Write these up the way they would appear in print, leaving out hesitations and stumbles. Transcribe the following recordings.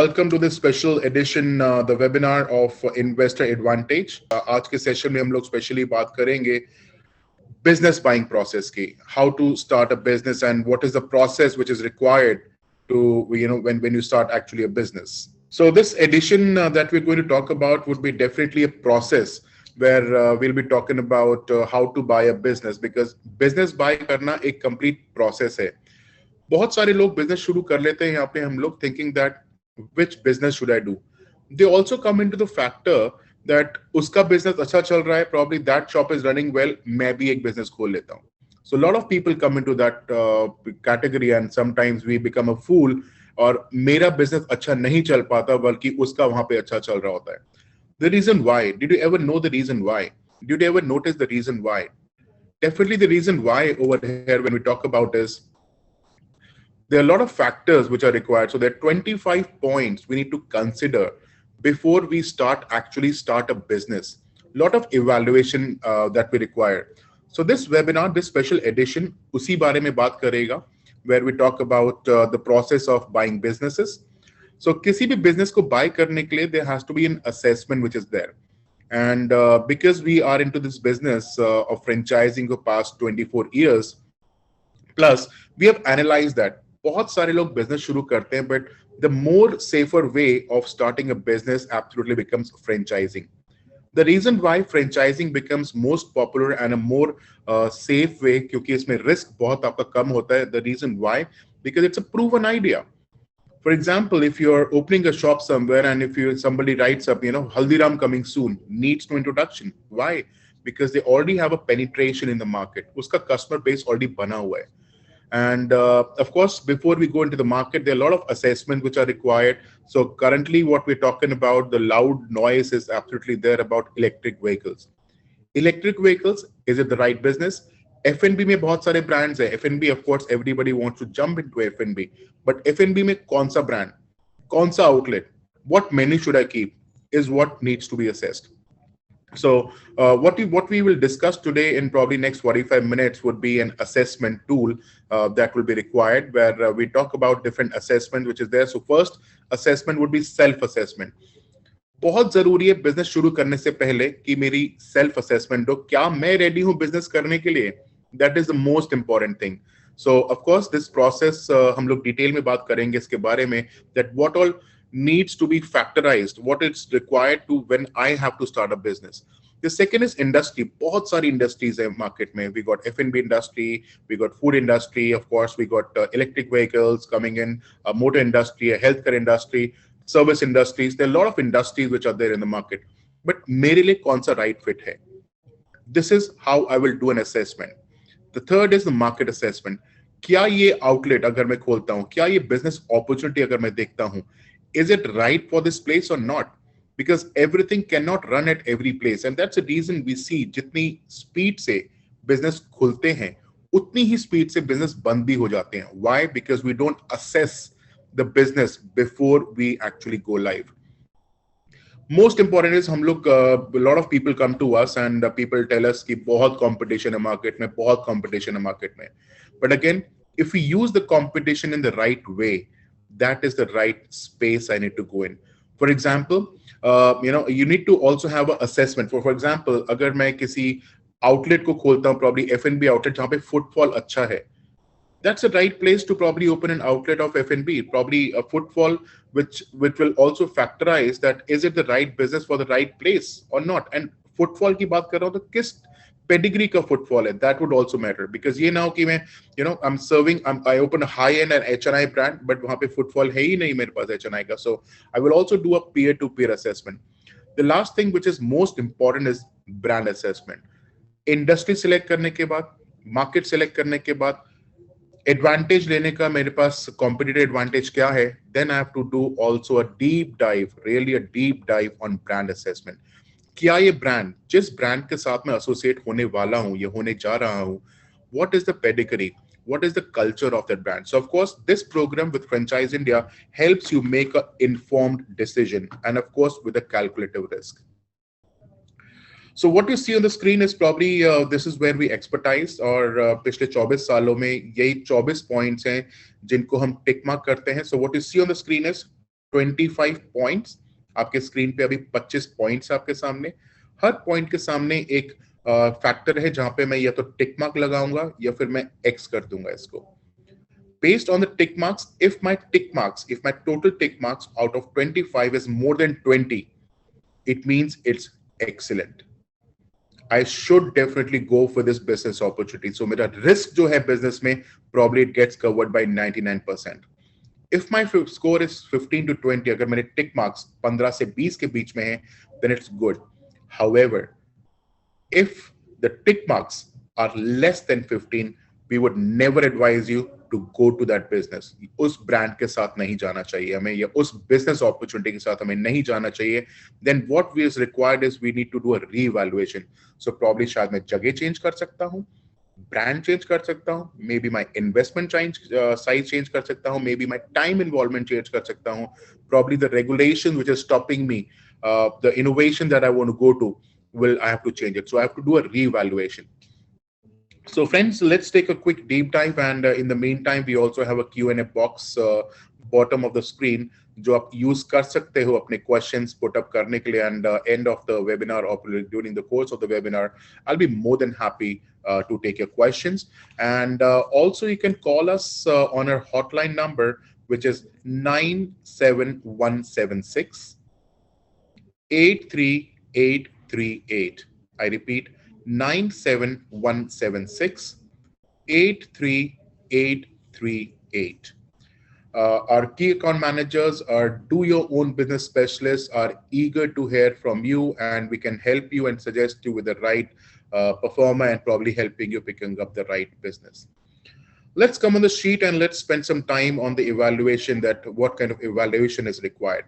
welcome to this special edition, the webinar of Investor Advantage. आज के session में हम लोग स्पेशली बात करेंगे business buying process की, how to start a business and what is the process which is required to, when you start actually a business. So this edition that we're going to talk about would be definitely a process where we'll be talking about how to buy a business, because business buy करना एक complete process है. बहुत सारे लोग business शुरू कर लेते हैं यहाँ पे हम लोग thinking that which business should I do. They also come into the factor that उसका बिजनेस अच्छा चल रहा है, probably that shop is running well, मैं भी एक बिजनेस खोल लेता हूँ. So a lot of people come into that category and sometimes we become a fool और मेरा बिजनेस अच्छा नहीं चल पाता बल्कि उसका वहां पे अच्छा चल रहा होता है. The reason why, did you ever know the reason why? Did you ever notice the reason why? Definitely the reason why over here when we talk about is there are a lot of factors which are required. So there are 25 points we need to consider before we actually start a business. A lot of evaluation that we require. So this webinar, this special edition, उसी बारे में बात करेगा, where we talk about the process of buying businesses. So किसी भी business को buy करने के लिए there has to be an assessment which is there. And because we are into this business of franchising for past 24 years, plus we have analyzed that. बहुत सारे लोग business शुरू करते हैं, but the more safer way of starting a business absolutely becomes franchising. The reason why franchising becomes most popular and a more safe way, क्योंकि इसमें risk बहुत आपका कम होता है. The reason why, because it's a proven idea. For example, if you're opening a shop somewhere and if somebody writes up, Haldiram coming soon, needs no introduction. Why? Because they already have a penetration in the market. उसका customer base already बना हुआ है. And of course, before we go into the market, there are a lot of assessments which are required. So currently what we're talking about, the loud noise is absolutely there about electric vehicles. Electric vehicles, is it the right business? F&B में बहुत सारे brands है. F&B, of course, everybody wants to jump into F&B. But F&B में कौन सा brand? कौन सा outlet? What menu should I keep? Is what needs to be assessed. So what we will discuss today in probably next 45 minutes would be an assessment tool that will be required, where we talk about different assessment which is there. So first assessment would be self-assessment. बहुत जरूरी है business शुरू करने से पहले कि मेरी self assessment हो, क्या मैं रेडी हूँ बिजनेस करने के लिए. That is the most important thing. So of course this process हम लोग डिटेल में बात करेंगे इसके बारे में, that what all needs to be factorized, what is required to when I have to start a business. The second is industry. बहुत सारी industries है market में. We got F&B industry, we got food industry, of course we got electric vehicles coming in, motor industry, healthcare industry, service industries. There are a lot of industries which are there in the market. But मेरे लिए कौन सा right fit है? This is how I will do an assessment. The third is the market assessment. क्या ये outlet अगर मैं खोलता हूँ, क्या ये business opportunity अगर मैं देखता हूँ, is it right for this place or not? Because everything cannot run at every place, and that's the reason we see जितनी speed से business खुलते हैं उतनी ही speed से business बंद भी हो जाते हैं. Why? Because we don't assess the business before we actually go live. Most important is हम लोग a lot of people come to us and people tell us कि बहुत competition है market में, बहुत competition है market में. But again, if we use the competition in the right way, that is the right space I need to go in. For example, you need to also have an assessment. For example, अगर मैं किसी outlet को खोलता हूँ, probably F&B outlet जहाँ पे footfall अच्छा है, that's the right place to probably open an outlet of F&B. Probably a footfall which will also factorize that is it the right business for the right place or not. And footfall की बात कर रहा हूँ तो किस pedigree का footfall है, that would also matter. Because ये ना हो कि मैं I open a high-end and H&I brand, but वहाँ पे footfall है ही नहीं मेरे पास H&I का. So I will also do a peer-to-peer assessment. The last thing which is most important is brand assessment. Industry select करने के बाद, market select करने के बाद, advantage लेने का मेरे पास competitive advantage क्या है, then I have to do also a deep dive, really a deep dive on brand assessment. क्या ये ब्रांड, जिस ब्रांड के साथ मैं एसोसिएट होने वाला हूँ, ये होने जा रहा हूँ, what is the pedigree, what is the culture of that brand. So of course this program with Franchise India helps you make an informed decision and of course with a calculative risk. So what you see on the screen is probably this is where we expertise, और पिछले 24 सालों में यही 24 points हैं जिनको हम tick mark करते हैं. So what you see on the screen is 25 points. आपके स्क्रीन पे अभी 25 पॉइंट्स आपके सामने, हर पॉइंट के सामने एक फैक्टर है जहां पे मैं या तो टिक मार्क लगाऊंगा या फिर मैं एक्स कर दूंगा इसको। Based on the tick marks, if my total tick marks out of 25 is more than 20, it means it's excellent. I should definitely go for this business opportunity. So मेरा risk जो है business में probably it gets covered by 99%. If my score is 15 to 20, अगर मेरे tick marks 15 से 20 के बीच में है, then it's good. However, if the tick marks are less than 15, we would never advise you to go to that business. उस brand के साथ नहीं जाना चाहिए हमें, या उस business opportunity के साथ हमें नहीं जाना चाहिए. Then what is required is we need to do a re-evaluation. So probably शायद मैं जगह change कर सकता हूँ, brand change कर सकता हूँ, maybe my investment change, size change कर सकता हूँ, maybe my time involvement change कर सकता हूँ, probably the regulation which is stopping me, the innovation that I want to go to, I have to change it. So I have to do a re-evaluation. So friends, let's take a quick deep dive, and in the meantime we also have a Q&A box bottom of the screen जो आप use कर सकते हो अपने questions put up करने के लिए, and end of the webinar or during the course of the webinar I'll be more than happy to take your questions. And also you can call us on our hotline number, which is 97176 83838. I repeat, 97176 83838. Our key account managers, our do your own business specialists are eager to hear from you, and we can help you and suggest you with the right performer and probably helping you picking up the right business. Let's come on the sheet and let's spend some time on the evaluation, that what kind of evaluation is required.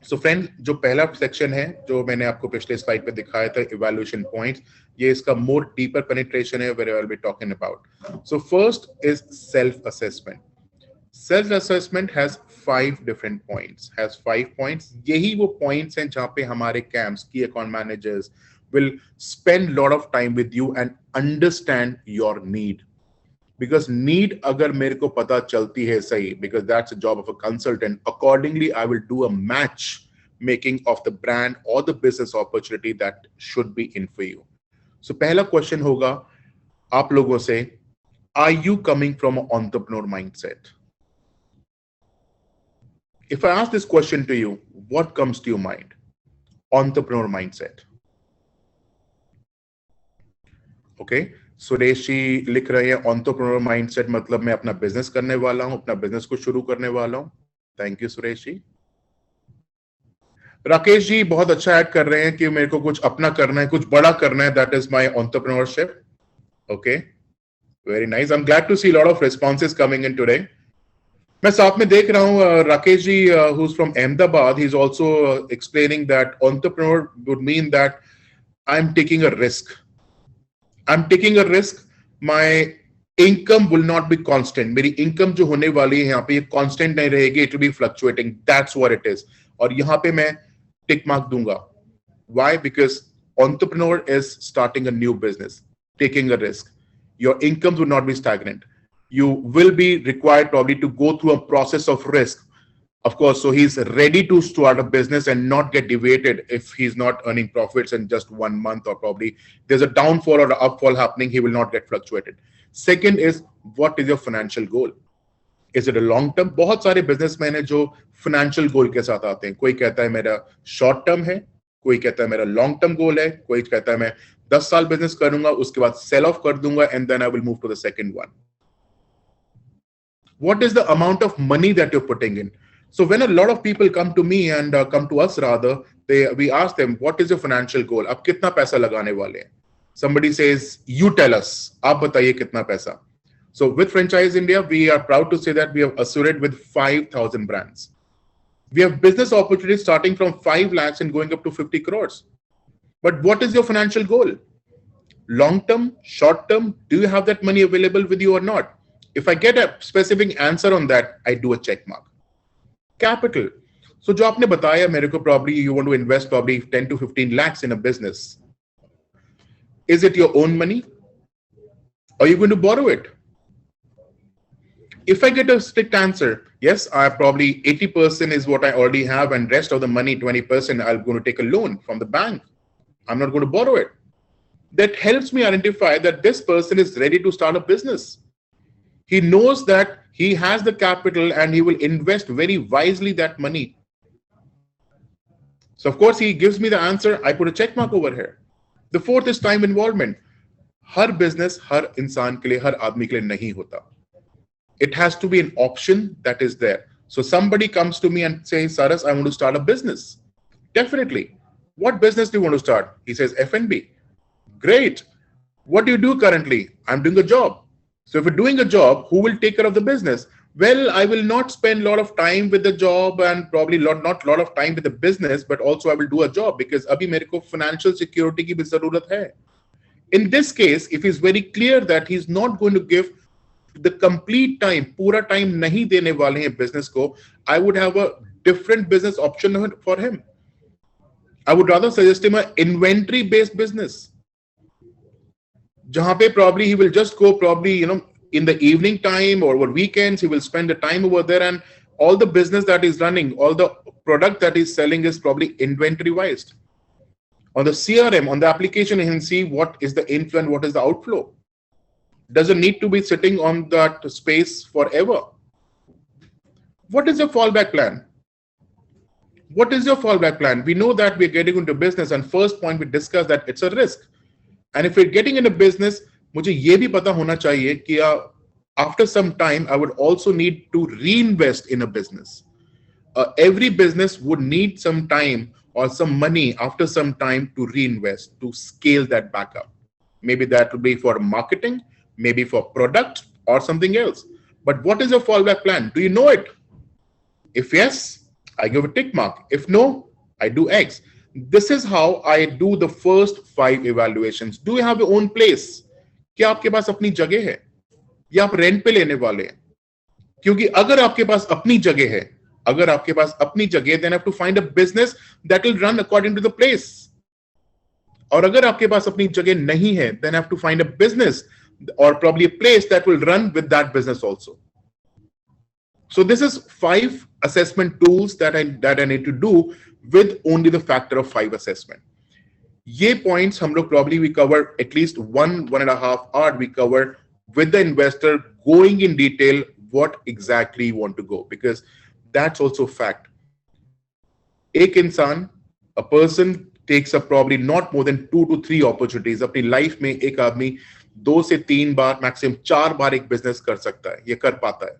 So friend, जो पहला section है जो मैंने आपको पिछले slide पे दिखाया था, इवैल्यूएशन पॉइंट्स, ये इसका मोर डीपर पेनिट्रेशन है where I will be talking about. So first is self assessment. Self assessment has 5 different points. यही वो points हैं जहाँ पे हमारे camps, key account managers will spend lot of time with you and understand your need. Because need अगर मेरे को पता चलती है सही, because that's a job of a consultant, accordingly I will do a match making of the brand or the business opportunity that should be in for you. So पहला question होगा आप लोगों से, are you coming from an entrepreneur mindset? If I ask this question to you, what comes to your mind? Entrepreneur mindset. Okay, Suresh ji लिख रहे हैं entrepreneur mindset मतलब मैं अपना बिजनेस करने वाला हूं, अपना बिजनेस को शुरू करने वाला हूं. Thank you Suresh ji. राकेश जी बहुत अच्छा ऐड कर रहे हैं कि मेरे को कुछ अपना करना है, कुछ बड़ा करना है, that is my entrepreneurship. Okay, very nice. I am glad to see lot of responses coming in today. मैं साथ में देख रहा हूं Rakesh ji who is from Ahmedabad, he is also explaining that entrepreneur would mean that I am taking a risk. I'm taking a risk. My income will not be constant. मेरी income जो होने वाली है यहाँ पे ये constant नहीं रहेगी. It will be fluctuating. That's what it is. और यहाँ पे मैं tick mark दूंगा. Why? Because entrepreneur is starting a new business, taking a risk. Your incomes will not be stagnant. You will be required probably to go through a process of risk. Of course, so he's ready to start a business and not get deviated if he's not earning profits in just 1 month, or probably there's a downfall or an upfall happening, he will not get fluctuated. Second is, what is your financial goal? Is it a long term? बहुत सारे businessmen हैं जो financial goal के साथ आते हैं. कोई कहता है मेरा short term है, कोई कहता है मेरा long term goal है, कोई कहता है मैं 10 साल business करूंगा, उसके बाद sell off कर दूंगा and then I will move to the second one. What is the amount of money that you're putting in? So when a lot of people come to me and come to us rather, we ask them, what is your financial goal? आप कितना पैसा लगाने वाले हैं? Somebody says, you tell us. आप बताइए कितना पैसा? So with Franchise India, we are proud to say that we have assured with 5,000 brands. We have business opportunities starting from 5 lakhs and going up to 50 crores. But what is your financial goal? Long term, short term, do you have that money available with you or not? If I get a specific answer on that, I do a check mark. Capital. So जो आपने बताया मेरे को, probably you want to invest probably 10 to 15 lakhs in a business. Is it your own money? Or are you going to borrow it? If I get a strict answer, yes, I probably 80% is what I already have, and rest of the money, 20%, I'm going to take a loan from the bank. I'm not going to borrow it. That helps me identify that this person is ready to start a business. He knows that he has the capital and he will invest very wisely that money. So of course he gives me the answer. I put a check mark over here. The fourth is time involvement. Her business हर इंसान के लिए हर आदमी के लिए नहीं होता. It has to be an option that is there. So somebody comes to me and says, Saras, I want to start a business. Definitely. What business do you want to start? He says F&B. Great. What do you do currently? I'm doing a job. So if you're doing a job, who will take care of the business? Well, I will not spend a lot of time with the job and probably not a lot of time with the business, but also I will do a job because abhi mere ko financial security ki bhi zarurat hai. In this case, if he's very clear that he's not going to give the complete time, pura time nahi dene wale hain business ko, I would have a different business option for him. I would rather suggest him an inventory-based business. Jahan pe probably he will just go probably, in the evening time or over weekends, he will spend the time over there, and all the business that is running, all the product that he's selling is probably inventory-wise. On the CRM, on the application, you can see what is the inflow and what is the outflow. Doesn't need to be sitting on that space forever. What is your fallback plan? What is your fallback plan? We know that we're getting into business, and first point we discussed that it's a risk. And if we're getting into business, मुझे ये भी पता होना चाहिए कि after some time I would also need to reinvest in a business. Every business would need some time or some money after some time to reinvest, to scale that back up. Maybe that will be for marketing, maybe for product or something else. But what is your fallback plan? Do you know it? If yes, I give a tick mark. If no, I do X. This is how I do the first 5 evaluations. Do you have your own place? क्या आपके पास अपनी जगह है या आप rent पे लेने वाले हैं? क्योंकि अगर आपके पास अपनी जगह है, then I have to find a business that will run according to the place. और अगर आपके पास अपनी जगह नहीं है, then I have to find a business or probably a place that will run with that business also. So this is 5 assessment tools that I need to do with only the factor of 5 assessment. ये points हम लोग probably we cover at least 1.5 hour we cover with the investor, going in detail what exactly you want to go, because that's also fact. एक इंसान, a person takes up probably not more than 2 to 3 opportunities. अपनी life में एक आदमी 2 से 3 बार maximum 4 बार एक business कर सकता है, ये कर पाता है.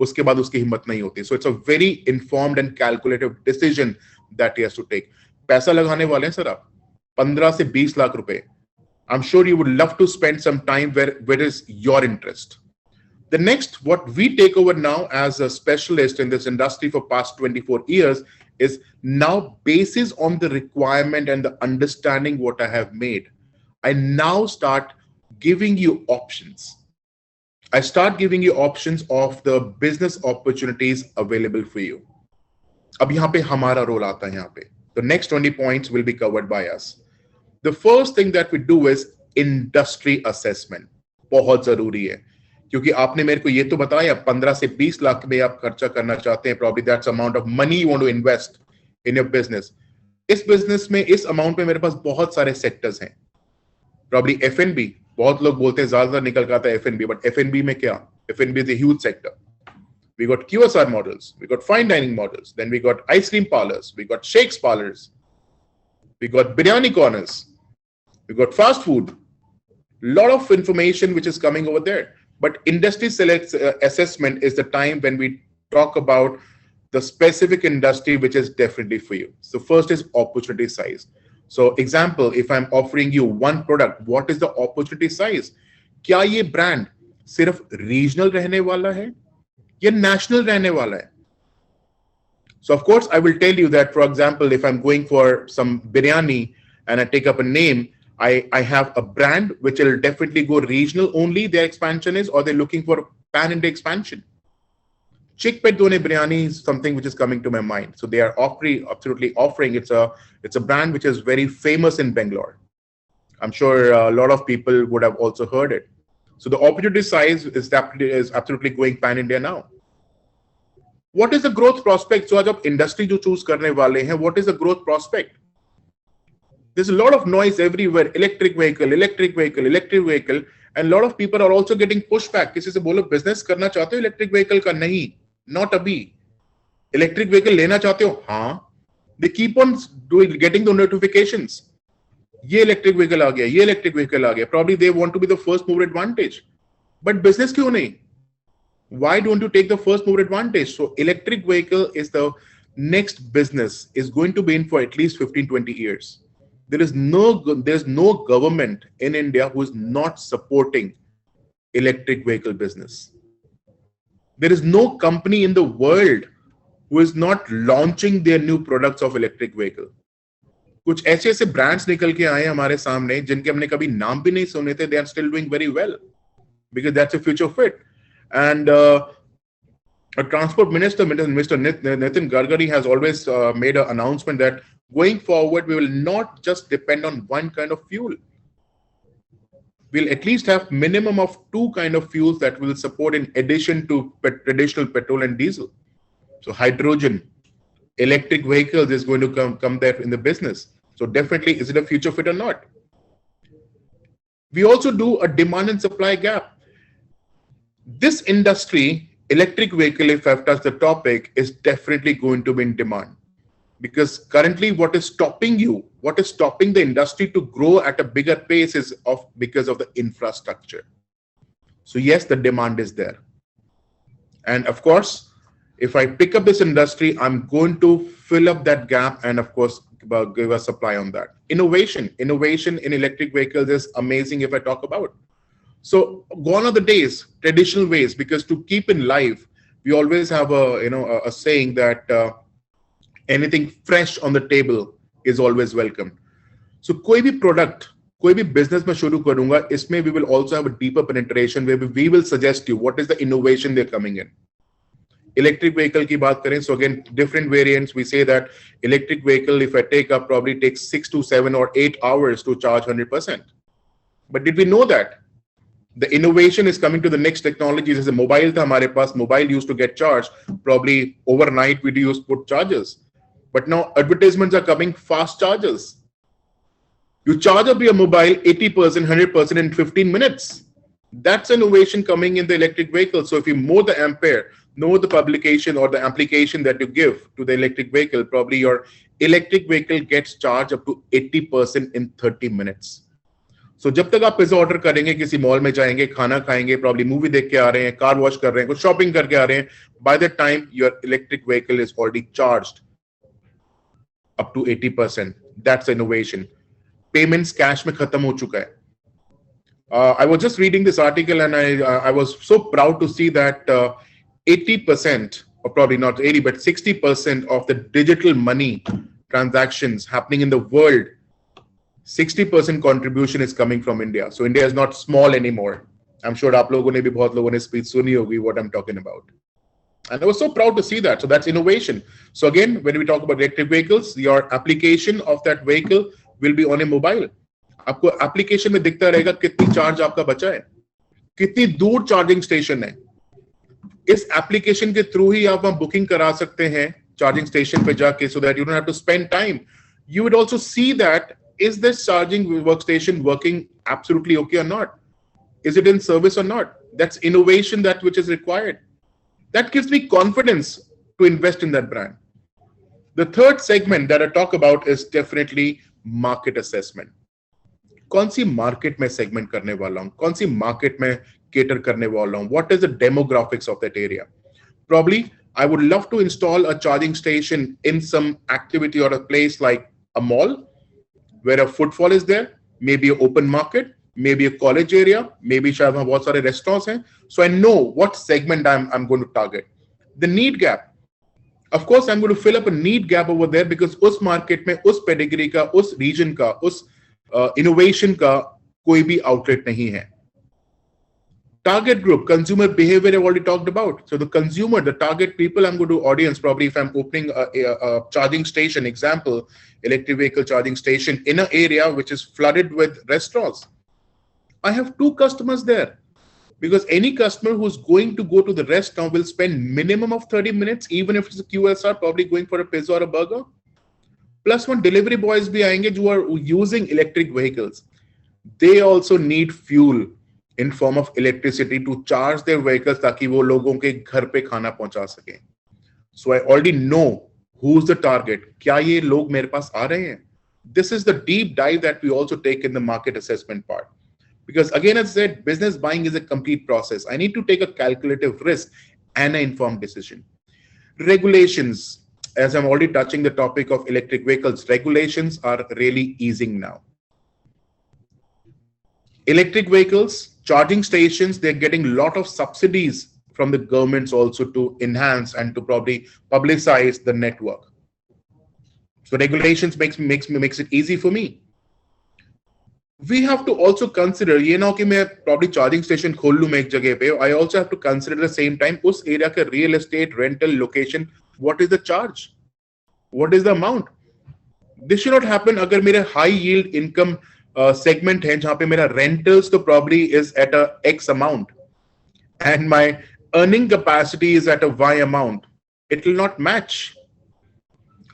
उसके बाद उसकी हिम्मत नहीं होती. So it's a very informed and calculative decision that he has to take. पैसा लगाने वाले हैं सर आप 15 से 20 लाख रुपए. I'm sure you would love to spend some time where is your interest. The next, what we take over now as a specialist in this industry for past 24 years is now basis on the requirement and the understanding what I have made. I now start giving you options. I start giving you options of the business opportunities available for you. अब यहाँ पे हमारा role आता है यहाँ पे. The next 20 points will be covered by us. The first thing that we do is industry assessment. बहुत जरूरी है क्योंकि आपने मेरे को ये तो बताया 15 से 20 लाख में आप खर्चा करना चाहते हैं. Probably that's amount of money you want to invest in your business. इस business में इस amount पे मेरे पास बहुत सारे sectors हैं. Probably F&B. बहुत लोग बोलते हैं ज्यादा निकल का आता है F&B, but F&B में क्या? F&B is a huge sector. We got QSR models, we got fine dining models, then we got ice cream parlors, we got shakes parlors, we got biryani corners, we got fast food. Lot of information which is coming over there. But industry assessment is the time when we talk about the specific industry which is definitely for you. So first is opportunity size. So example, if I'm offering you one product, what is the opportunity size? क्या ये brand सिर्फ regional रहने वाला है या national रहने वाला है? So of course, I will tell you that, for example, if I'm going for some biryani and I take up a name, I have a brand which will definitely go regional only. Their expansion is, or they're looking for pan-India expansion. Chick Pet Done Biryani is something which is coming to my mind. So they are absolutely offering. It's a brand which is very famous in Bangalore. I'm sure a lot of people would have also heard it. So the opportunity size is absolutely going pan India now. What is the growth prospect? So आज आप industry जो choose करने वाले हैं, what is the growth prospect? There's a lot of noise everywhere. Electric vehicle, electric vehicle, electric vehicle, and a lot of people are also getting pushback. किसी से बोलो business करना चाहते हो electric vehicle का? नहीं, not अभी. Electric vehicle लेना चाहते हो? हाँ. They keep on getting the notifications. ये electric vehicle आ गया, ये electric vehicle आ गया. Probably they want to be the first mover advantage. But business क्यों नहीं? Why don't you take the first mover advantage? So electric vehicle is the next business, is going to be in for at least 15-20 years. There's no government in India who is not supporting electric vehicle business. There is no company in the world who is not launching their new products of electric vehicle. कुछ ऐसे ऐसे brands निकल के आए हमारे सामने जिनके हमने कभी नाम भी नहीं सुने थे. They are still doing very well because that's a future fit. And a transport minister, Mr. Nitin Gadkari, has always made an announcement that going forward, we will not just depend on one kind of fuel. We'll at least have minimum of 2 kind of fuels that will support in addition to traditional petrol and diesel. So hydrogen, electric vehicles is going to come there in the business. So definitely, is it a future fit or not? We also do a demand and supply gap. This industry, electric vehicle, if I've touched the topic, is definitely going to be in demand. Because currently what is stopping the industry to grow at a bigger pace is because of the infrastructure. So yes, the demand is there. And of course, if I pick up this industry, I'm going to fill up that gap and of course, give a supply on that. Innovation in electric vehicles is amazing if I talk about. So gone are the days, traditional ways, because to keep in life, we always have a saying that anything fresh on the table is always welcome. So कोई भी product, कोई भी business मैं शुरू करूंगा, इसमें we will also have a deeper penetration where we will suggest you what is the innovation they're coming in. Electric vehicle की बात करें, so again, different variants, we say that electric vehicle, if I take up, probably takes 6 to 7 or 8 hours to charge 100%. But did we know that? The innovation is coming to the next technologies. As a mobile tha hamare paas, mobile used to get charged. Probably overnight we used to put chargers. But now advertisements are coming, fast chargers. You charge up your mobile 80%, 100% in 15 minutes. That's innovation coming in the electric vehicle. So if you know the ampere, know the publication or the application that you give to the electric vehicle, probably your electric vehicle gets charged up to 80% in 30 minutes. So जब तक आप pizza order करेंगे, किसी mall में जाएंगे, खाना खाएंगे, probably movie देख के आ रहे हैं, कार वॉश कर रहे हैं, कुछ शॉपिंग करके आ रहे हैं, by the time your electric vehicle is already charged up to 80%. That's innovation. Payments cash में खत्म हो चुका है. I was just reading this article and I was so proud to see that 80%, or probably not 80, but 60% of the digital money transactions happening in the world, 60% contribution is coming from India. So India is not small anymore. I'm sure आप लोगों ने भी बहुत लोगों ने speech सुनी होगी what I'm talking about. And I was so proud to see that. So that's innovation. So again, when we talk about electric vehicles, your application of that vehicle will be on a mobile. आपको application में दिखता रहेगा कितनी charge आपका बचा है, कितनी दूर charging station है. इस application के through ही आप वहाँ booking करा सकते हैं charging station पे जाके, so that you don't have to spend time. You would also see that is this charging workstation working absolutely okay or not? Is it in service or not? That's innovation that which is required. That gives me confidence to invest in that brand. The third segment that I talk about is definitely market assessment. कौन सी market में segment करने वाला हूँ, कौन सी market में cater करने वाला हूँ, what is the demographics of that area? Probably I would love to install a charging station in some activity or a place like a mall where a footfall is there, maybe an open market, maybe a college area, maybe शायद वहाँ बहुत सारे restaurants हैं. So I know what segment I'm going to target. The need gap. Of course, I'm going to fill up a need gap over there because उस market में उस pedigree का, उस region का, उस innovation का कोई भी outlet नहीं है. Target group, consumer behavior I've already talked about. So the consumer, the target people I'm going to audience, probably if I'm opening a charging station, example, electric vehicle charging station in an area which is flooded with restaurants. I have 2 customers there. Because any customer who's going to go to the restaurant will spend minimum of 30 minutes, even if it's a QSR, probably going for a pizza or a burger. Plus one delivery boys bhi aayenge who are using electric vehicles. They also need fuel in form of electricity to charge their vehicles ताकि वो लोगों के घर पे खाना पहुंचा सके. So I already know who's the target. क्या ये लोग मेरे पास आ रहे हैं? This is the deep dive that we also take in the market assessment part. Because again, as I said, business buying is a complete process. I need to take a calculative risk and an informed decision. Regulations, as I'm already touching the topic of electric vehicles, regulations are really easing now. Electric vehicles, charging stations, they're getting a lot of subsidies from the governments also to enhance and to probably publicize the network. So regulations makes it easy for me. We have to also consider, ये ना कि मैं probably charging station खोल लूँ मैं एक जगह पे. I also have to consider at the same time उस area का real estate, rental, location, what is the charge? What is the amount? This should not happen अगर मेरे high yield income segment है जहाँ पे मेरा rentals तो probably is at a X amount and my earning capacity is at a Y amount. It will not match.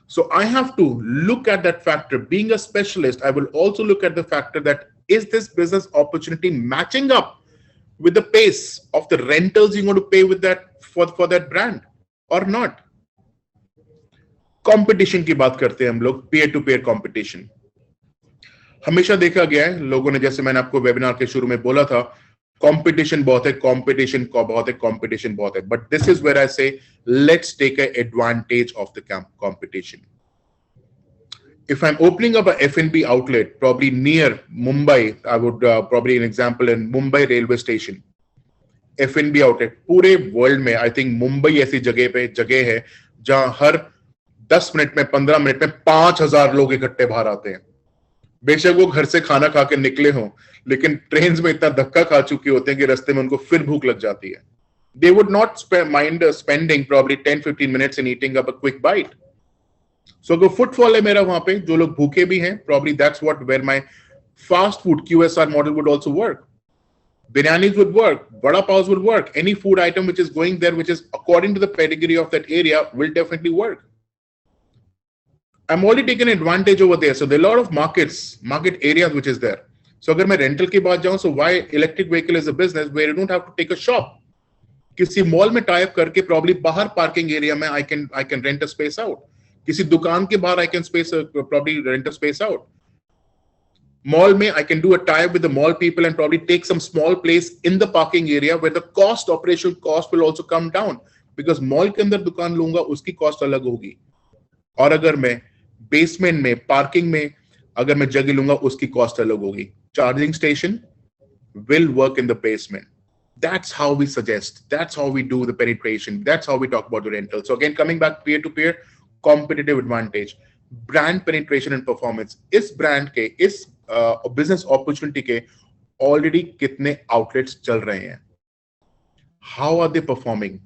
So I have to look at that factor. Being a specialist, I will also look at the factor that is this business opportunity matching up with the pace of the rentals you're going to pay with that for that brand or not. Competition की बात करते हैं हम लोग, peer to peer competition. हमेशा देखा गया है लोगों ने, जैसे मैंने आपको वेबिनार के शुरू में बोला था, competition बहुत है, competition बहुत है, competition बहुत है. But this is where I say, let's take an advantage of the competition. If I'm opening up a F&B outlet, probably near Mumbai, I would probably an example in Mumbai railway station. F&B outlet, पूरे world में, I think Mumbai ऐसी जगह है जहां हर 10 minute में, 15 minute में 5,000 लोग इकट्ठे बाहर आते हैं. बेशक वो घर से खाना खा के निकले हों, लेकिन ट्रेन्स में इतना धक्का खा चुके होते हैं कि रास्ते में उनको फिर भूख लग जाती है. They would not mind spending probably 10-15 minutes in eating up a quick bite. So अगर footfall है मेरा वहां पे, जो लोग भूखे भी हैं, probably that's where my fast food QSR model would also work. Biryanis would work, vada pavs would work. Any food item which is going there, which is according to the pedigree of that area, will definitely work. I'm already taking advantage over there. So there are a lot of market areas which is there. So अगर मैं rental की बात जाऊं, so why electric vehicle is a business where you don't have to take a shop. किसी mall में tie up करके probably बाहर parking area में I can rent a space out. किसी दुकान के बाहर I can probably rent a space out. Mall में I can do a tie up with the mall people and probably take some small place in the parking area where the operational cost will also come down, because mall के अंदर दुकान लूंगा उसकी cost अलग होगी, और अगर मैं बेसमेंट में पार्किंग में अगर मैं जगह लूंगा उसकी cost अलग होगी. Charging station will work in the basement. That's how we suggest. That's how we do the penetration. That's how we talk about the rental. So again, coming back peer-to-peer, competitive advantage, brand penetration and performance. इस brand के, इस business opportunity के already कितने outlets चल रहे हैं? How are they performing?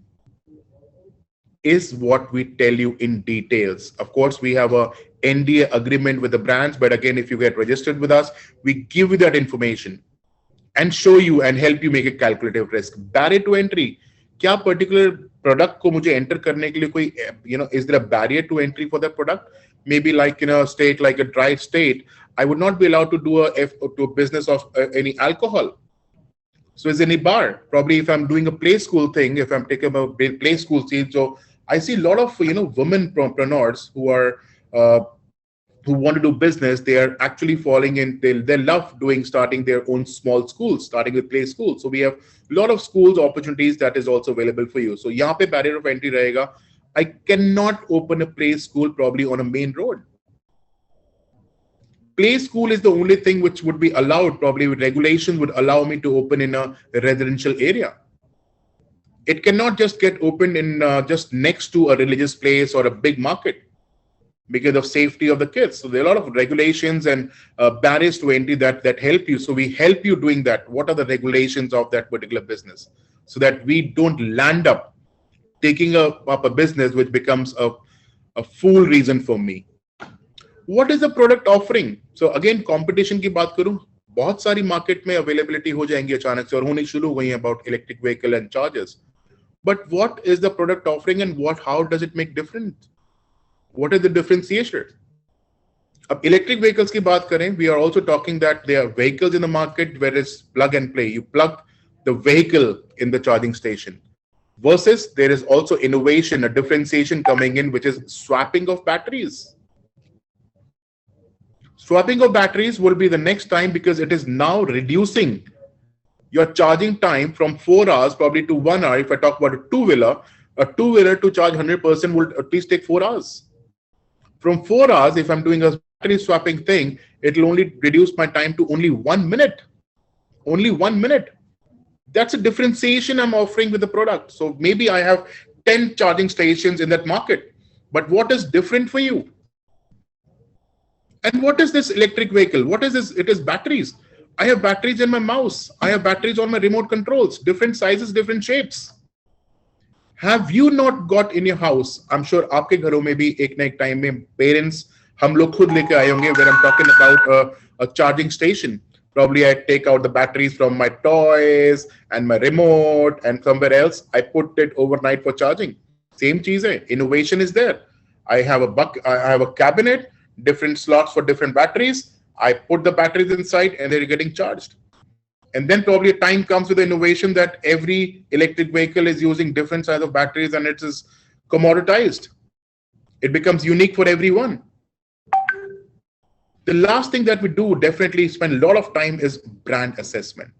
Is what we tell you in details. Of course, we have a NDA agreement with the brands, but again, if you get registered with us, we give you that information and show you and help you make a calculative risk. Barrier to entry. क्या particular product को मुझे enter करने के लिए कोई, is there a barrier to entry for that product? Maybe like in a state, like a dry state, I would not be allowed to do a business of any alcohol. So is any bar? Probably if I'm doing a play school thing, if I'm taking a play school scene, so I see a lot of, women entrepreneurs who are, who want to do business. They are actually falling in, they love starting their own small schools, starting with play schools. So we have a lot of schools opportunities that is also available for you. So यहाँ पे barrier of entry रहेगा. I cannot open a play school probably on a main road. Play school is the only thing which would be allowed, probably with regulations would allow me to open in a residential area. It cannot just get opened in just next to a religious place or a big market because of safety of the kids. So there are a lot of regulations and barriers to entry that help you. So we help you doing that. What are the regulations of that particular business so that we don't land up taking up a business which becomes a full reason for me. What is the product offering? So again, competition की बात करूं, बहुत सारी market में availability हो जाएंगी अचानक से और होनी शुरू हो गई है about electric vehicle and charges. But what is the product offering and how does it make difference? What is the differentiation? अब electric vehicles की बात करें, we are also talking that there are vehicles in the market where it's plug and play. You plug the vehicle in the charging station. Versus there is also innovation, a differentiation coming in, which is swapping of batteries. Swapping of batteries will be the next time because it is now reducing your charging time from 4 hours probably to 1 hour. If I talk about a two-wheeler to charge 100% will at least take 4 hours. From 4 hours, if I'm doing a battery swapping thing, it will only reduce my time to only 1 minute. Only 1 minute. That's a differentiation I'm offering with the product. So maybe I have 10 charging stations in that market. But what is different for you? And what is this electric vehicle? What is this? It is batteries. I have batteries in my mouse. I have batteries on my remote controls, different sizes, different shapes. Have you not got in your house? I'm sure आपके घरों में भी एक ना एक time में parents हम लोग खुद लेके आए होंगे. When I'm talking about a charging station, probably I take out the batteries from my toys and my remote and somewhere else. I put it overnight for charging. Same चीज है. Innovation is there. I have a cabinet, different slots for different batteries. I put the batteries inside and they're getting charged. And then probably a time comes with the innovation that every electric vehicle is using different size of batteries and it is commoditized. It becomes unique for everyone. The last thing that we do definitely spend a lot of time is brand assessment.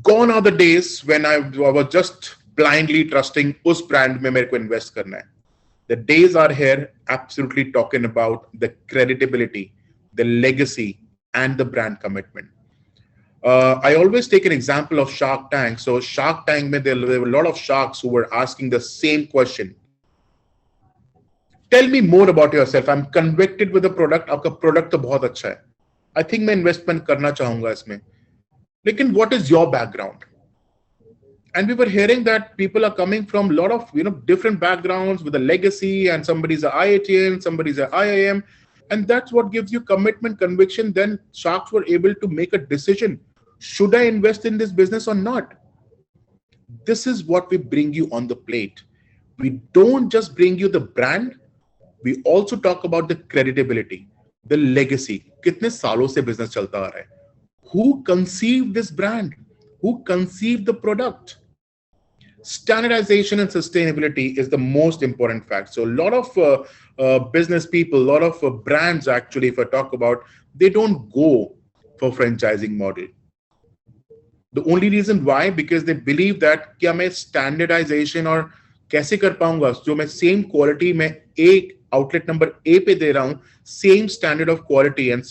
Gone are the days when I was just blindly trusting उस brand में मेरे को invest करना है. The days are here absolutely talking about the credibility, the legacy, and the brand commitment. I always take an example of Shark Tank. So Shark Tank, there were a lot of sharks who were asking the same question. Tell me more about yourself. I'm convicted with the product. आपका product तो बहुत अच्छा है. I think मैं investment करना चाहूँगा इसमें. लेकिन what is your background? And we were hearing that people are coming from a lot of different backgrounds with a legacy, and somebody's an IITian, somebody's an IIM, and that's what gives you commitment, conviction. Then sharks were able to make a decision: should I invest in this business or not? This is what we bring you on the plate. We don't just bring you the brand. We also talk about the credibility, the legacy. कितने सालों से business चलता आ रहा है? Who conceived this brand? Who conceived the product? Standardization and sustainability is the most important fact. So a lot of business people, a lot of brands actually, if I talk about, they don't go for franchising model. The only reason why, because they believe that क्या मैं standardization और कैसे कर पाऊंगा जो मैं same quality में एक outlet number A पे दे रहा हूँ, same standard of quality, and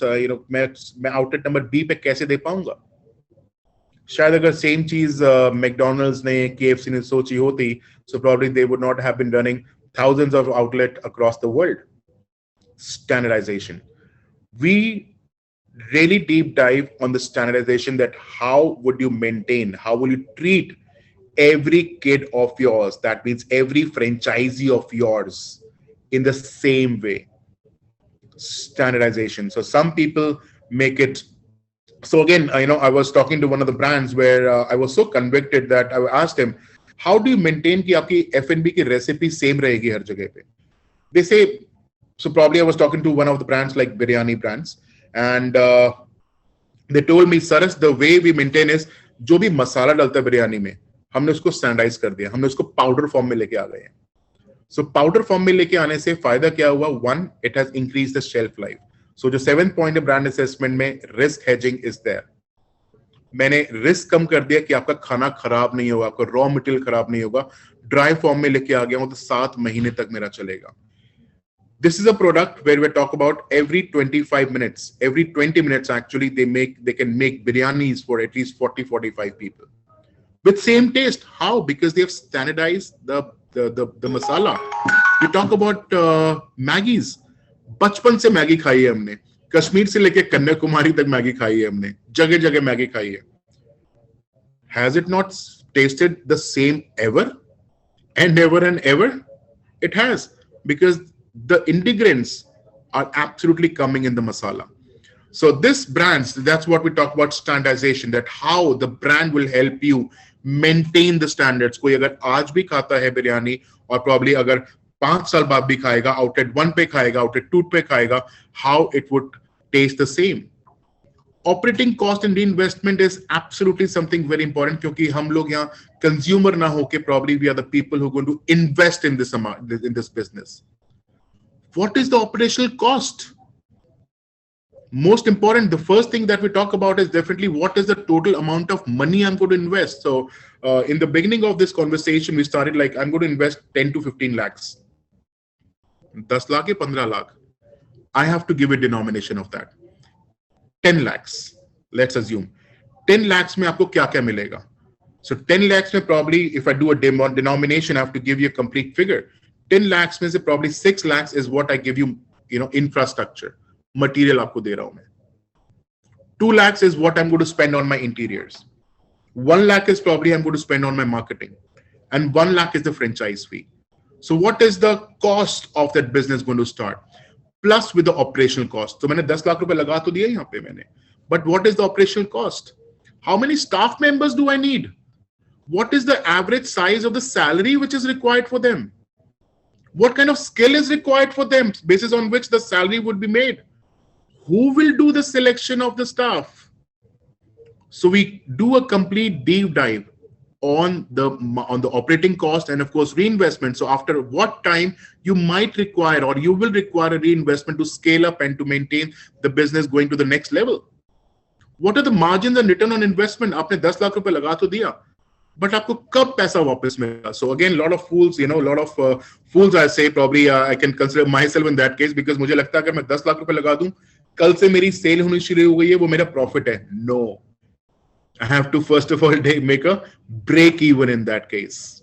मैं outlet number B पे कैसे दे पाऊंगा? शायद अगर सेम चीज मैकडॉनल्ड्स ने KFC ने सोची होती, so probably they would not have been running thousands of outlets across the world. Standardization. We really deep dive on the standardization, that how would you maintain, how will you treat every kid of yours, that means every franchisee of yours, in the same way. Standardization. So some people make it. So again, I was talking to one of the brands where I was so convicted that I asked him, how do you maintain कि आपकी F&B की recipe same रहेगी हर जगह पे? They say, so probably I was talking to one of the brands like biryani brands, and they told me, Saras, the way we maintain is जो भी मसाला डलता है बिरयानी में, हमने उसको स्टैंडर्डाइज कर दिया, हमने उसको पाउडर फॉर्म में लेके आ गए हैं. So पाउडर फॉर्म में लेके आने से फायदा क्या हुआ? One, it has increased the shelf life. So जो 7th point है ब्रांड असेसमेंट में, रिस्क हेजिंग इज देयर. मैंने रिस्क कम कर दिया कि आपका खाना खराब नहीं होगा, आपका रॉ मटेरियल खराब नहीं होगा. ड्राई फॉर्म में लेके आ गया हूं तो 7 महीने तक मेरा चलेगा. This is a product where we talk about every 25 minutes, every 20 minutes actually they can make biryanis for at least 40-45 people with same taste. How? Because they have standardized the masala. You talk about Maggies. बचपन से Maggi खाई है हमने, कश्मीर से लेके कन्याकुमारी तक Maggi खाई है हमने, जगह जगह मैगी खाई है. Has it not tasted the same ever and ever and ever? It has, because the ingredients are absolutely coming in the masala. So this brands, that's what we talk about standardization, that how the brand will help you maintain the standards. कोई अगर आज भी खाता है बिरयानी और probably अगर 5 साल बाद भी खाएगा, outlet 1 पे खाएगा, outlet 2 पे खाएगा, how it would taste the same. Operating cost and reinvestment is absolutely something very important क्योंकि हम लोग यहाँ consumer ना होके probably we are the people who are going to invest in this amount in this business. What is the operational cost? Most important, the first thing that we talk about is definitely what is the total amount of money I'm going to invest. So in the beginning of this conversation, we started like, I'm going to invest 10 to 15 lakhs. 10 lakh ya 15 lakh. I have to give a denomination of that. 10 lakhs, let's assume. 10 lakhs mein aapko kya kya milega? So 10 lakhs mein probably, if I do a denomination, I have to give you a complete figure. 10 lakhs means probably 6 lakhs is what I give you, infrastructure. Material आपको दे रहा हूं मैं. 2 lakhs is what I'm going to spend on my interiors. 1 lakh is probably I'm going to spend on my marketing, and 1 lakh is the franchise fee. So what is the cost of that business going to start? Plus with the operational cost. So मैंने 10 लाख रुपए लगा तो दिया यहाँ पे मैंने. But what is the operational cost? How many staff members do I need? What is the average size of the salary which is required for them? What kind of skill is required for them, basis on which the salary would be made? Who will do the selection of the staff? So we do a complete deep dive on the operating cost and of course reinvestment. So after what time you might require or you will require a reinvestment to scale up and to maintain the business going to the next level. What are the margins and return on investment? आपने 10 लाख रुपए लगा तो दिया, but आपको कब पैसा वापस मिलेगा? So again, lot of fools, a lot of fools I say, probably I can consider myself in that case, because मुझे लगता है अगर मैं 10 लाख रुपए लगा दूं, कल से मेरी सेल होनी शुरू हो गई है, वो मेरा प्रॉफिट है. No, I have to first of all make a break even in that case.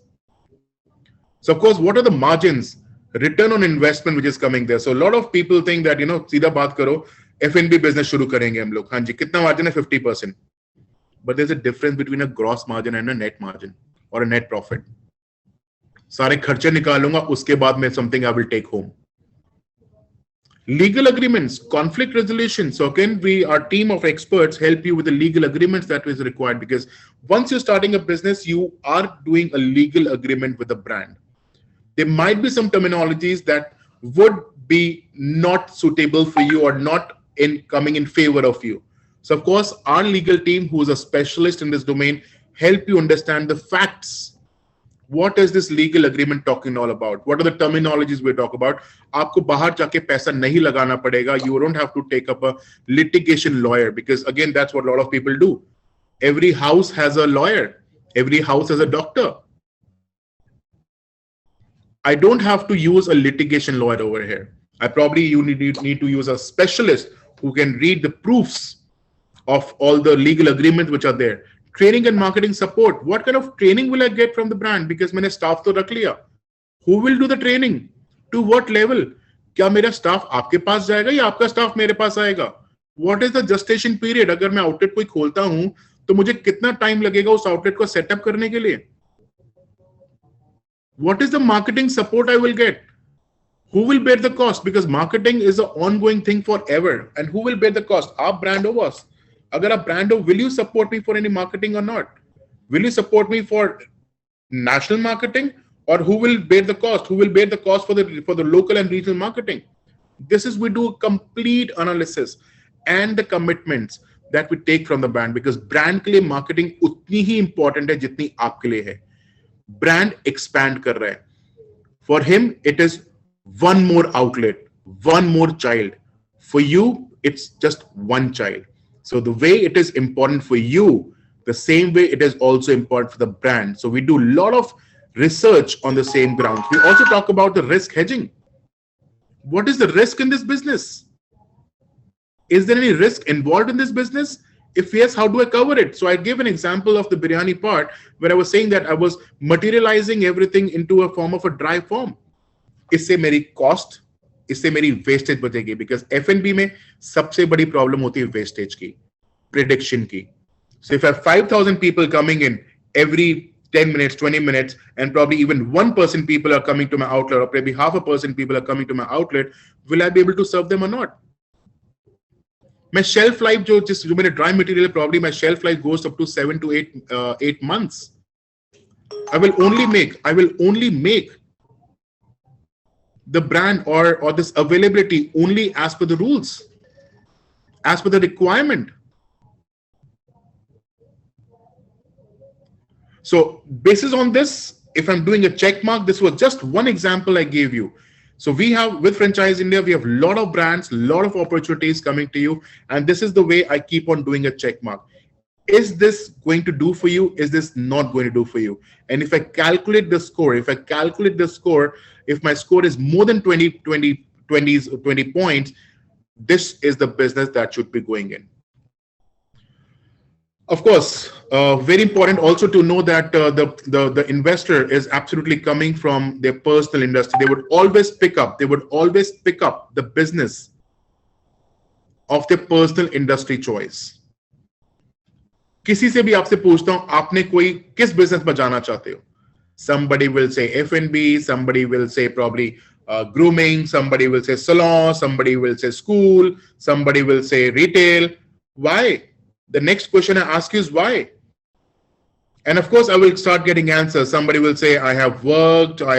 So of course, what are the margins, return on investment which is coming there? So a lot of people think that सीधा बात करो, F&B business शुरू करेंगे हम लोग. हाँ जी, कितना margin है? 50%. But there's a difference between a gross margin and a net margin or a net profit. सारे खर्चे निकालूंगा, उसके बाद में something I will take home. Legal agreements, conflict resolution. So again, our team of experts help you with the legal agreements that is required, because once you're starting a business, you are doing a legal agreement with the brand. There might be some terminologies that would be not suitable for you or not coming in favor of you. So of course, our legal team, who is a specialist in this domain, help you understand the facts. What is this legal agreement talking all about? What are the terminologies we talk about? आपको बाहर जाके पैसा नहीं लगाना पड़ेगा. You don't have to take up a litigation lawyer, because again, that's what a lot of people do. Every house has a lawyer. Every house has a doctor. I don't have to use a litigation lawyer over here. You need to use a specialist who can read the proofs of all the legal agreements which are there. Training and marketing support. What kind of training will I get from the brand? Because मैंने staff तो रख लिया. Who will do the training? To what level? क्या मेरा staff आपके पास जाएगा या आपका staff मेरे पास आएगा? What is the gestation period? अगर मैं outlet कोई खोलता हूँ, तो मुझे कितना time लगेगा उस outlet को setup करने के लिए? What is the marketing support I will get? Who will bear the cost? Because marketing is an ongoing thing forever. And who will bear the cost? आप brand हो boss. अगर आप brand हो, will you support me for any marketing or not? Will you support me for national marketing, or who will bear the cost? Who will bear the cost for the local and regional marketing? This is, we do a complete analysis and the commitments that we take from the brand, because brand के लिए marketing उतनी ही important है जितनी आपके लिए है. Brand expand कर रहा है. For him, it is one more outlet, one more child. For you, it's just one child. So the way it is important for you, the same way it is also important for the brand. So we do a lot of research on the same ground. We also talk about the risk hedging. What is the risk in this business? Is there any risk involved in this business? If yes, how do I cover it? So I gave an example of the biryani part where I was saying that I was materializing everything into a form of a dry form. इससे मेरी cost, इससे मेरी wastage बचेगी, because F&B में सबसे बड़ी problem होती है wastage की, prediction की. So if I have 5,000 people coming in every 10 minutes, 20 minutes, and probably even 1% people are coming to my outlet, or maybe half a percent people are coming to my outlet, will I be able to serve them or not? My shelf life जो मेरे dry material है, probably my shelf life goes up to 7 to 8 months. I will only make the brand or this availability only as per the rules, as per the requirement. So basis on this, if I'm doing a check mark, this was just one example I gave you. So we have, with Franchise India, we have a lot of brands, a lot of opportunities coming to you. And this is the way I keep on doing a check mark. Is this going to do for you? Is this not going to do for you? And if I calculate the score, if my score is more than 20 points, this is the business that should be going in. Of course, very important also to know that the investor is absolutely coming from their personal industry. They would always pick up the business of their personal industry choice. किसी से भी आपसे पूछता हूं, आपने कोई किस business में जाना चाहते हो? Somebody will say F&B, somebody will say probably grooming, somebody will say salon, somebody will say school, somebody will say retail. Why? The next question I ask you is why? And of course, I will start getting answers. Somebody will say, I have worked, I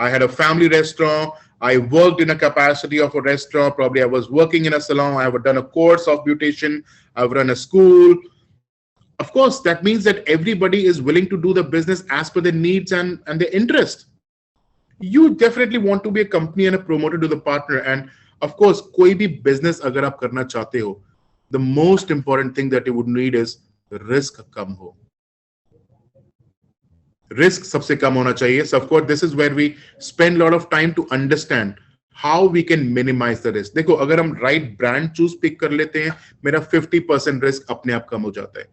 had a family restaurant, I worked in a capacity of a restaurant, probably I was working in a salon, I have done a course of beautician, I've run a school. Of course, that means that everybody is willing to do the business as per their needs and their interest. You definitely want to be a company and a promoter to the partner. And of course, कोई भी business अगर आप करना चाहते हो, the most important thing that you would need is risk कम हो. Risk सबसे कम होना चाहिए. So of course, this is where we spend a lot of time to understand how we can minimize the risk. देखो, अगर हम right brand choose pick कर लेते हैं, मेरा 50% risk अपने आप कम हो जाता है.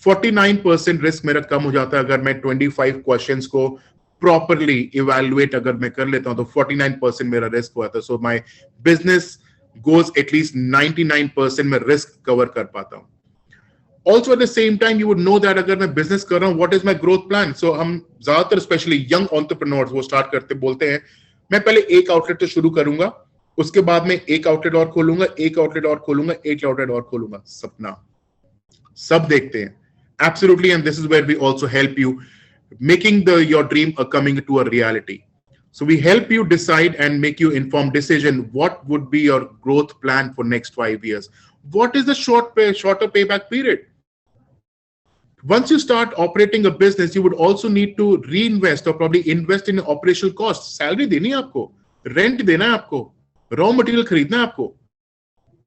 49% risk मेरा कम हो जाता है अगर मैं 25 questions को properly evaluate अगर मैं कर लेता हूं तो 49% मेरा risk हुआ था. So my business goes at least 99% में risk cover कर पाता हूं. Also at the same time you would know that अगर मैं business कर रहा हूं, what is my growth plan? So हम ज्यादातर especially young entrepreneurs वो start करते बोलते हैं मैं पहले एक outlet से शुरू करूंगा, उसके बाद में एक outlet और खोलूंगा, एक outlet और खोलूंगा, एक outlet और खोलूंगा. सपना सब देखते हैं. Absolutely, and this is where we also help you making your dream coming to a reality. So we help you decide and make you informed decision what would be your growth plan for next 5 years. What is the shorter payback period? Once you start operating a business, you would also need to reinvest or probably invest in operational costs. Salary देनी है आपको, rent देना है आपको, raw material खरीदना है आपको.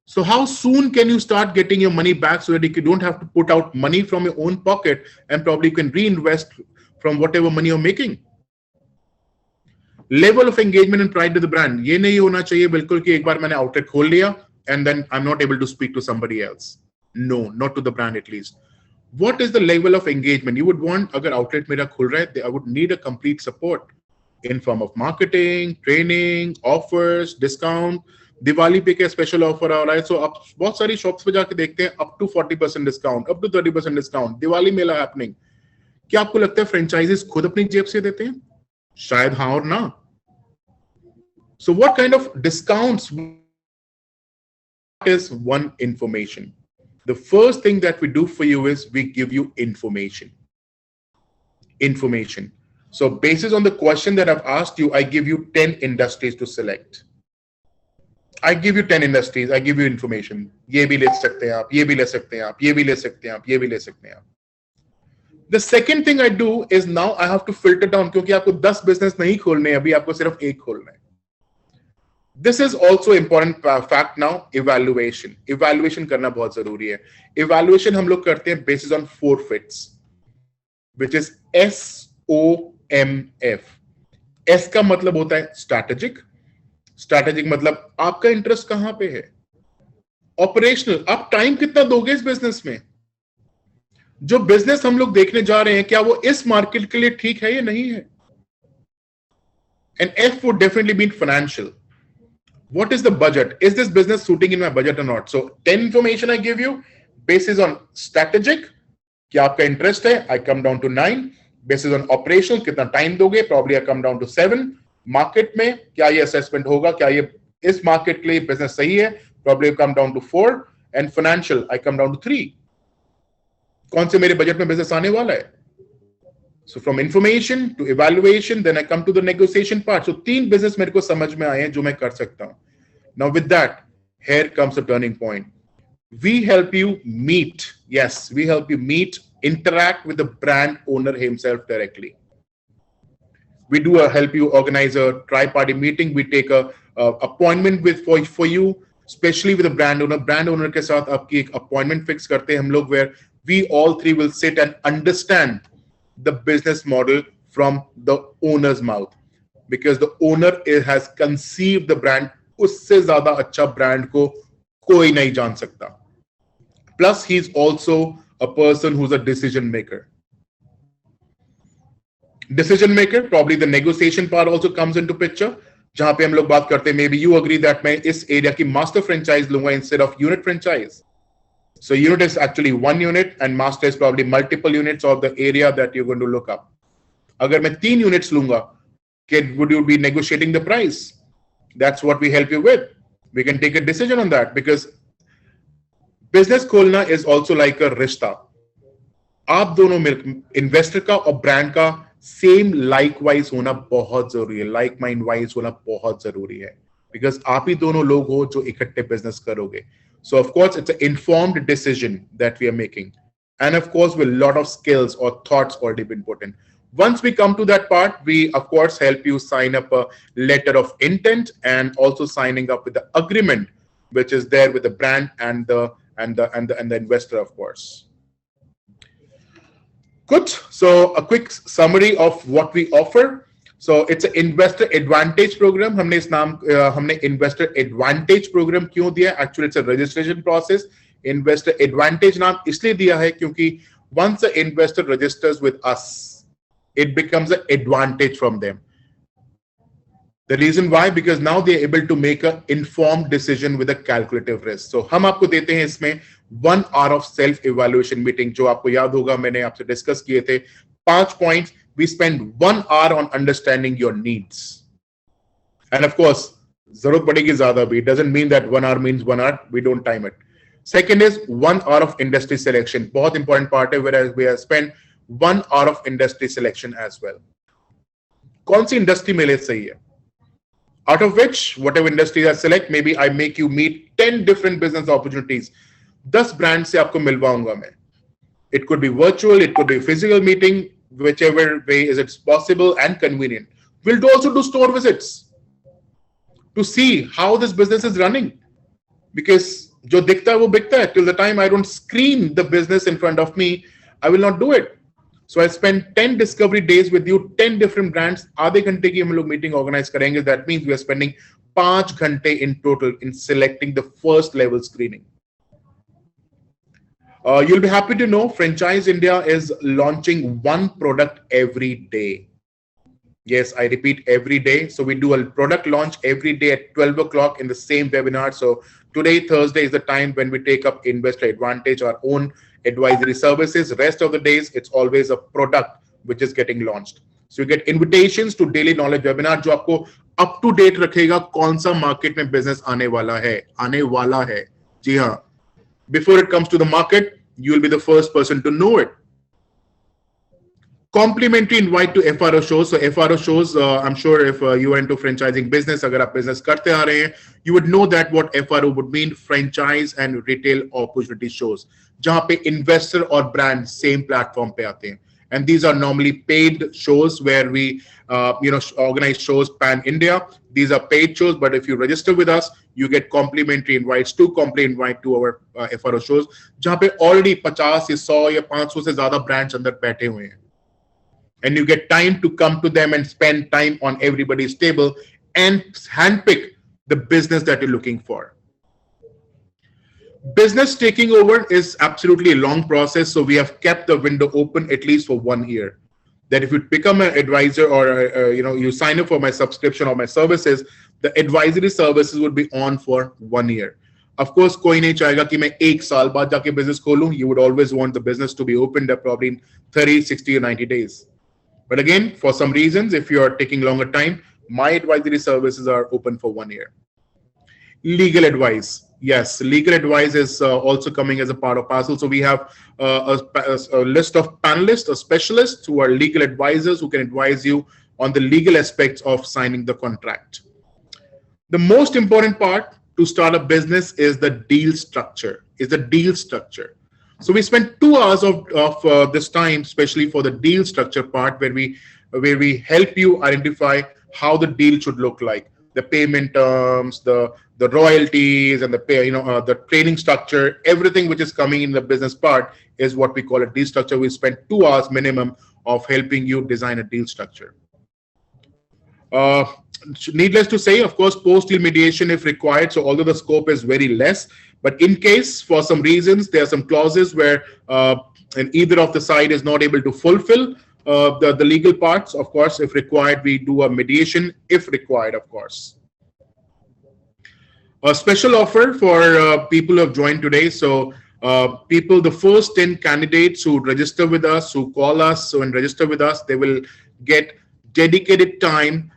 So how soon can you start getting your money back so that you don't have to put out money from your own pocket and probably you can reinvest from whatever money you're making? Level of engagement and pride to the brand. ये नहीं होना चाहिए बिल्कुल कि एक बार मैंने outlet खोल लिया and then I'm not able to speak to somebody else. No, not to the brand at least. What is the level of engagement? You would want, अगर outlet मेरा खुल रहा है, I would need a complete support in form of marketing, training, offers, discount. Diwali पे क्या special offer आ रहा है, सो आप बहुत सारी शॉप्स पे जाके देखते हैं up to 40% discount, up to 30% discount, Diwali मेला हैपनिंग. क्या आपको लगता है फ्रेंचाइजीज खुद अपनी जेब से देते हैं? शायद हाँ और ना. So what kind of discounts is one information. The first thing that we do for you is we give you information. So based on the question that I've asked you, I give you 10 industries to select. I give you 10 industries, I give you information. ये भी ले सकते हैं आप, ये भी ले सकते हैं आप, ये भी ले सकते हैं आप, ये भी ले सकते हैं आप. The second thing I do is now I have to filter down क्योंकि आपको 10 बिजनेस नहीं खोलने, अभी आपको सिर्फ एक खोलना है. This is also important fact now, evaluation. Evaluation करना बहुत जरूरी है. Evaluation हम लोग करते हैं basis on 4 fits, which is SOMF. S का मतलब होता है strategic. स्ट्रैटेजिक मतलब आपका इंटरेस्ट कहां पे है. ऑपरेशनल, आप टाइम कितना दोगे इस बिजनेस में. जो बिजनेस हम लोग देखने जा रहे हैं क्या वो इस मार्केट के लिए ठीक है या नहीं है. And if would definitely been financial. What is the budget? Is this business suiting in my budget और not? So 10 information I give you basis on strategic, क्या आपका इंटरेस्ट है, I come down to 9. Basis on operational, कितना time दोगे, probably I come down to 7. Market में क्या ये assessment होगा, क्या ये इस मार्केट के लिए बिजनेस सही है, probably come down to 4. and financial, I come down to 3. कौन से मेरे बजट में बिजनेस आने वाला है? So from information to evaluation, then I come to the negotiation part. So 3 business मेरे को समझ में आए हैं जो मैं कर सकता हूं. Now with that, here comes a turning point. We help you meet. Yes, we help you meet, interact with the brand owner himself directly. We do help you organize a tri-party meeting. We take a appointment with for you, especially with the brand owner. Brand owner के साथ आपकी एक appointment fix करते हैं हम लोग, where we all 3 will sit and understand the business model from the owner's mouth, because the owner has conceived the brand. उससे ज्यादा अच्छा ब्रांड को कोई नहीं जान सकता. Plus, he's also a person who's a decision maker. Decision maker, probably the negotiation part also comes into picture. जहां पे हम लोग बात करते हैं, maybe you agree that मैं इस एरिया की master franchise लूंगा instead of unit franchise. So unit is actually 1 unit and master is probably multiple units of the area that you're going to look up. अगर मैं 3 units लूंगा, would you be negotiating the price? That's what we help you with. We can take a decision on that, because business खोलना is also like a रिश्ता. आप दोनों में investor का और ब्रांड का सेम लाइक वाइज होना बहुत जरूरी है, लाइक माइंड वाइज होना बहुत जरूरी है, बिकॉज आप ही दोनों लोग हो जो इकट्ठे बिजनेस करोगे. So of course it's an informed decision that we are making, and of course with a lot of skills or thoughts already been put in. Once we come to that part, we of course help you sign up a letter of intent and also signing up with the agreement which is there with the brand and the investor, of course. Good. So a quick summary of what we offer. So it's an investor advantage program. हमने investor advantage program क्यों दिया? Actually, it's a registration process. Investor advantage नाम इसलिए दिया है क्योंकि once the investor registers with us, it becomes an advantage from them. The reason why? Because now they are able to make an informed decision with a calculative risk. So हम आपको देते हैं इसमें 1 hour of self evaluation meeting, जो आपको याद होगा मैंने आपसे डिस्कस किए थे. 5 points. We spend 1 hour on understanding your needs. And of course, जरूरत पड़ेगी ज़्यादा भी. It doesn't mean that 1 hour means 1 hour. We don't time it. Second is 1 hour of industry selection. बहुत important part है, whereas we have spent 1 hour of industry selection as well. कौन सी industry मेरे लिए सही है? Out of which, whatever industry I select, maybe I make you meet 10 different business opportunities. 10 brands से आपको मिलवाऊंगा मैं. It could be virtual, it could be physical meeting, whichever way is it's possible and convenient. We'll also do store visits to see how this business is running, because जो दिखता है वो बिकता है. Till the time I don't screen the business in front of me, I will not do it. So I spend 10 discovery days with you, 10 different brands. आधे घंटे की हम लोग मीटिंग ऑर्गेनाइज करेंगे. That means we are spending 5 घंटे in total in selecting the first level screening. You'll be happy to know Franchise India is launching 1 product every day. Yes, I repeat, every day. So we do a product launch every day at 12 o'clock in the same webinar. So today, Thursday, is the time when we take up Investor Advantage, our own advisory services. Rest of the days, it's always a product which is getting launched. So you get invitations to daily knowledge webinar, जो आपको up to date रखेगा कौन सा market में business आने वाला है. जी हाँ. Before it comes to the market, you will be the first person to know it. Complimentary invite to FRO shows. So FRO shows, I'm sure if you are into franchising business, अगर आप business करते आ रहे हैं, you would know that what FRO would mean, franchise and retail opportunity shows, जहाँ पे investor और brand same platform पे आते हैं. And these are normally paid shows where we, organize shows pan India. These are paid shows, but if you register with us, you get complimentary invites, 2 complimentary invite to our FRO shows, जहाँ पे already 50 या 100 या 500 से ज़्यादा brands अंदर बैठे हुए हैं. And you get time to come to them and spend time on everybody's table and handpick the business that you're looking for. Business taking over is absolutely a long process, so we have kept the window open at least for 1 year. That if you become an advisor or you sign up for my subscription or my services, the advisory services would be on for 1 year. Of course, कोई नहीं चाहेगा कि मैं 1 साल बाद जाके business खोलूं. You would always want the business to be opened up probably in 30, 60 or 90 days. But again, for some reasons, if you are taking longer time, my advisory services are open for 1 year. Legal advice. Yes, legal advice is also coming as a part of parcel. So we have a list of panelists or specialists who are legal advisors who can advise you on the legal aspects of signing the contract. The most important part to start a business is the deal structure. So we spent 2 hours of this time, especially for the deal structure part, where we help you identify how the deal should look like, the payment terms, the royalties, and the the training structure, everything which is coming in the business part is what we call a deal structure. We spent 2 hours minimum of helping you design a deal structure. Uh, Needless to say, of course, post-deal mediation if required. So although the scope is very less, but in case for some reasons there are some clauses where and either of the side is not able to fulfill the legal parts, of course, if required, we do a mediation if required, of course. A special offer for people who have joined today. So the first 10 candidates who register with us, who call us and register with us, they will get dedicated time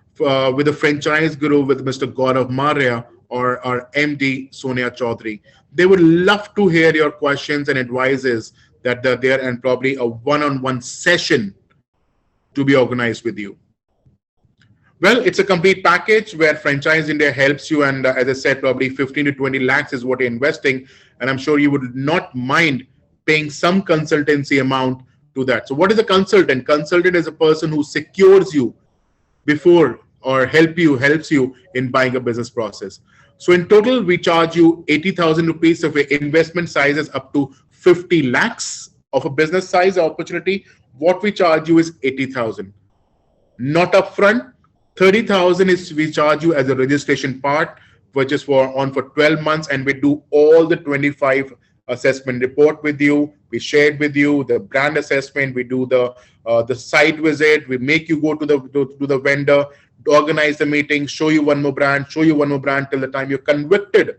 with a franchise guru with Mr. Gaurav Maurya or our MD Sonia Chaudhary. They would love to hear your questions and advices that they're there, and probably a one-on-one session to be organized with you. Well, it's a complete package where Franchise India helps you, and as I said, probably 15 to 20 lakhs is what you're investing, and I'm sure you would not mind paying some consultancy amount to that. So what is a consultant? Consultant is a person who secures you before or helps you in buying a business process. So in total, we charge you 80,000 rupees if your investment size is up to 50 lakhs of a business size opportunity. What we charge you is 80,000, not upfront. 30,000 is we charge you as a registration part, which is for 12 months, and we do all the 25 assessment report with you. We share with you the brand assessment. We do the site visit. We make you go to the vendor, organize the meeting, show you one more brand till the time you're convicted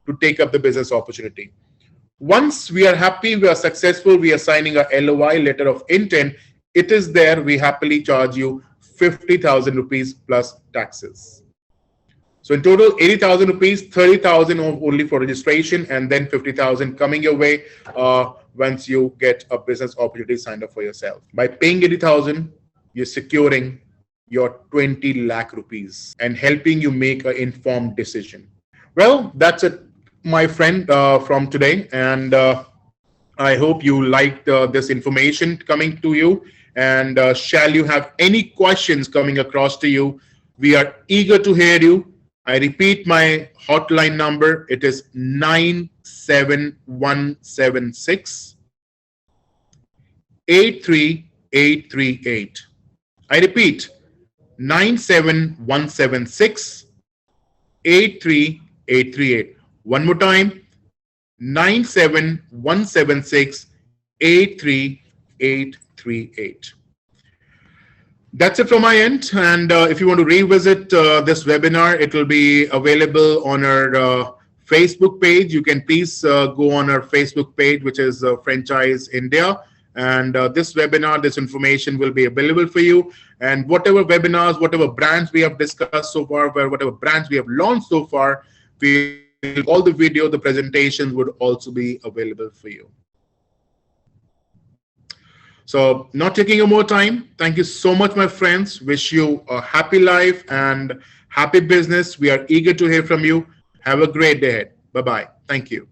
to take up the business opportunity. Once we are happy, we are successful, we are signing a LOI, letter of intent. It is there. We happily charge you 50,000 rupees plus taxes. So in total, 80,000 rupees, 30,000 only for registration, and then 50,000 coming your way once you get a business opportunity signed up for yourself. By paying 80,000, you're securing your 20 lakh rupees and helping you make an informed decision. Well, that's it, my friend, from today. And I hope you liked this information coming to you. And shall you have any questions coming across to you, we are eager to hear you. I repeat my hotline number. It is 97176 83838. I repeat, 97176 83838. One more time, 97176 83838. That's it from my end. And if you want to revisit this webinar, it will be available on our Facebook page. You can please go on our Facebook page, which is Franchise India. And this webinar, this information will be available for you. And whatever webinars, whatever brands we have discussed so far, whatever brands we have launched so far, all the video, the presentations would also be available for you. So not taking you more time. Thank you so much, my friends. Wish you a happy life and happy business. We are eager to hear from you. Have a great day ahead. Bye-bye. Thank you.